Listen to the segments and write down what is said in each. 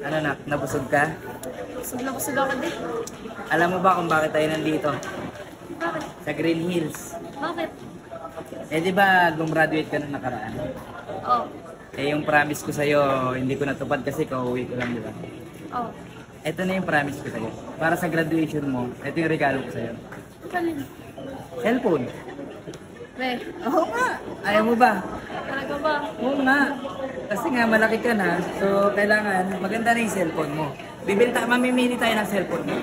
Ano na, nabusog ka? Busog na busog ako din. Alam mo ba kung bakit tayo nandito? Bakit? Sa Green Hills. Bakit? Eh di ba gumraduate ka nung nakaraan? Oh. Eh yung promise ko sa'yo, hindi ko natupad kasi kauwi ko lang, di ba? Oh. Ito na yung promise ko sa'yo. Para sa graduation mo, ito yung regalo ko sa'yo. Kalin. Cellphone. Be. Oo nga. Ayaw mo ba? Talaga ba? Oo nga. Kasi nga malaki ka na, so kailangan maganda na yung cellphone mo. Mamimili tayo ng cellphone mo.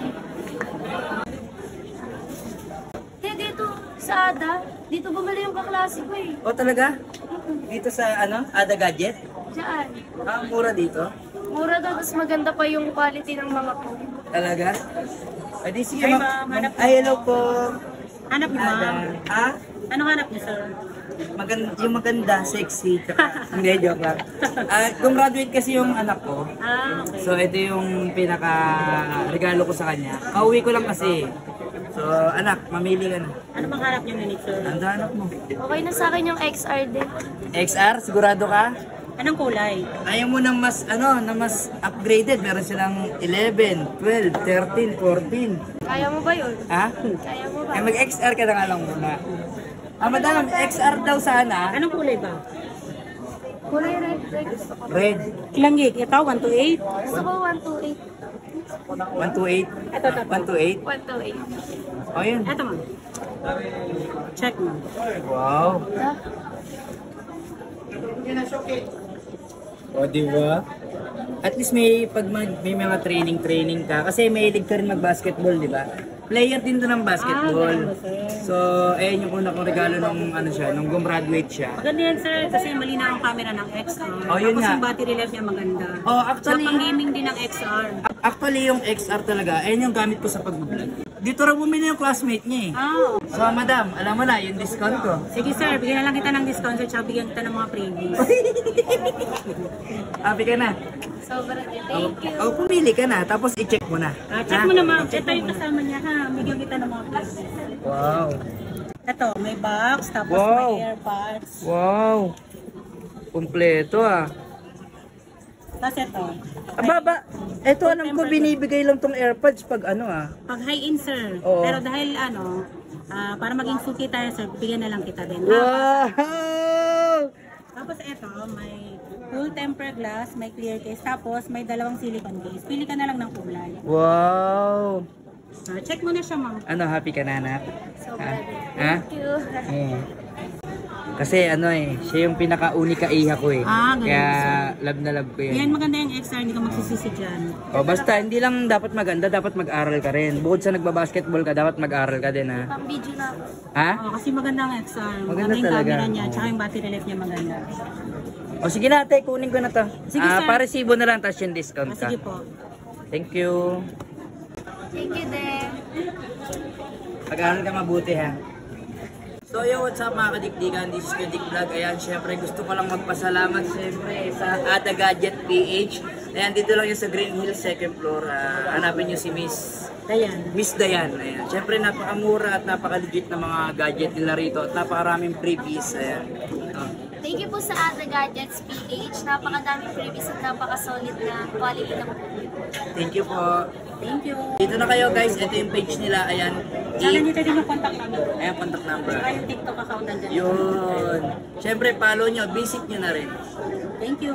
Dito sa Ada. Dito bumili yung kaklase ko eh. O talaga? Dito sa Ada Gadget? Diyan. Ang mura dito? Mura daw, tapos maganda pa yung quality ng mga phone. Talaga? Ay di sige. Hi, ma'am. Hanap po. Ay hello po. Hanap niyo, ma'am. Ha? Anong hanap niyo, sir? Yung maganda, sexy. Hindi, joke lang. Gumraduate kasi yung anak ko. Ah, okay. So ito yung pinaka regalo ko sa kanya. Kauwi ko lang kasi. So anak, mamili ka na. Ano bang hanap niyo nito, sir? Ang hanap mo. Okay na sa akin yung XR din. XR, sigurado ka? Anong kulay? Ayaw mo ng mas na mas upgraded. Meron silang 11, 12, 13, 14. Kaya mo ba yun? Ha? Kaya mo ba? Eh mag-XR ka na nga lang muna. Madam, XR daw sana. Anong kulay ba? Kulay red. Gusto ko. Red. Ilang gig? Ito, 128? Gusto ko 128. 128. Ito, ito. 128. 128. Oh, yun. Ito, ma'am. Check, ma'am. Wow. Ah, O, di ba? At least may may mga training ka kasi may hilig ka rin mag-basketball, di ba? Player din to ng basketball. ganun ba, sir? So, ayun yung una kong regalo nung nung gumraduate siya. Maganda yan, sir, kasi malinaw ang camera ng XR. Oh, yun Tapos nga. yung battery life niya maganda. Oh, So, actually, pang gaming din ng XR. actually yung XR talaga, ayun yung gamit ko sa pag-vlog. Dito raw bumili yung classmate niya eh. Ah, So, madam, alam mo na, yung discount ko. sige, sir. Bigyan na lang kita ng discount, sir. Tsaka bigyan kita ng mga freebies. Happy ka na? sobrang thank you. O, pumili ka na, tapos i-check mo na. Check Ha? mo na, ma'am. Ito yung kasama niya, ha. Bigyan kita ng mga freebies. Wow. Ito, may box, tapos Wow. may AirPods. Wow. Kumpleto ah. Tapos ito. Aba, eto alam ko binibigay lang tong AirPods pag Pag high-in, sir. Oo. Pero dahil para maging suki tayo, sir, bigyan na lang kita din. Wow! Tapos ito, may full temper glass, may clear case, tapos may dalawang silicone case. Pili ka na lang ng kulay. Wow! Check mo na siya, ma'am. Ano, happy ka na, anak? Sobrang Ha? thank you. Kasi siya yung pinaka-unika iha ko eh. Ganun. Kaya love na love ko Yan, yan. maganda yung XR, hindi ka magsisisi dyan. O basta, hindi lang dapat maganda, dapat mag-aral ka rin. Bukod sa nagbabasketball ka, dapat mag-aral ka din ha. Pang video na ako. Ha? Kasi maganda ang XR. Maganda Maganda yung talaga. camera niya, tsaka yung battery life niya maganda. O sige na, ate, kunin ko na to. Sige, sir. Pa-resibo na lang, tapos yung discount ka. Sige po. Thank you. Thank you din. Pag-aaral ka mabuti ha. So yo, what's up mga kadikdikan? This is Kadik Vlog. Ayan, syempre gusto ko lang magpasalamat syempre sa Ada Gadget PH. Ayan, dito lang yung sa Green Hills, second floor. Hanapin nyo si Miss Dayan. Ayan. Syempre napakamura at napaka-legit na mga gadget nila rito at napakaraming freebies. Ayan. Thank you po sa Ada Gadgets PH. Napakadaming freebies at napaka-solid na quality ng phone. Thank you po. Thank you. Dito na kayo guys, ito yung page nila. Ayan. Tsaka nandito din yung contact number. Ayan, contact number. Tsaka yung TikTok account nandyan. Yun. Syempre, follow nyo. Visit nyo na rin. Thank you.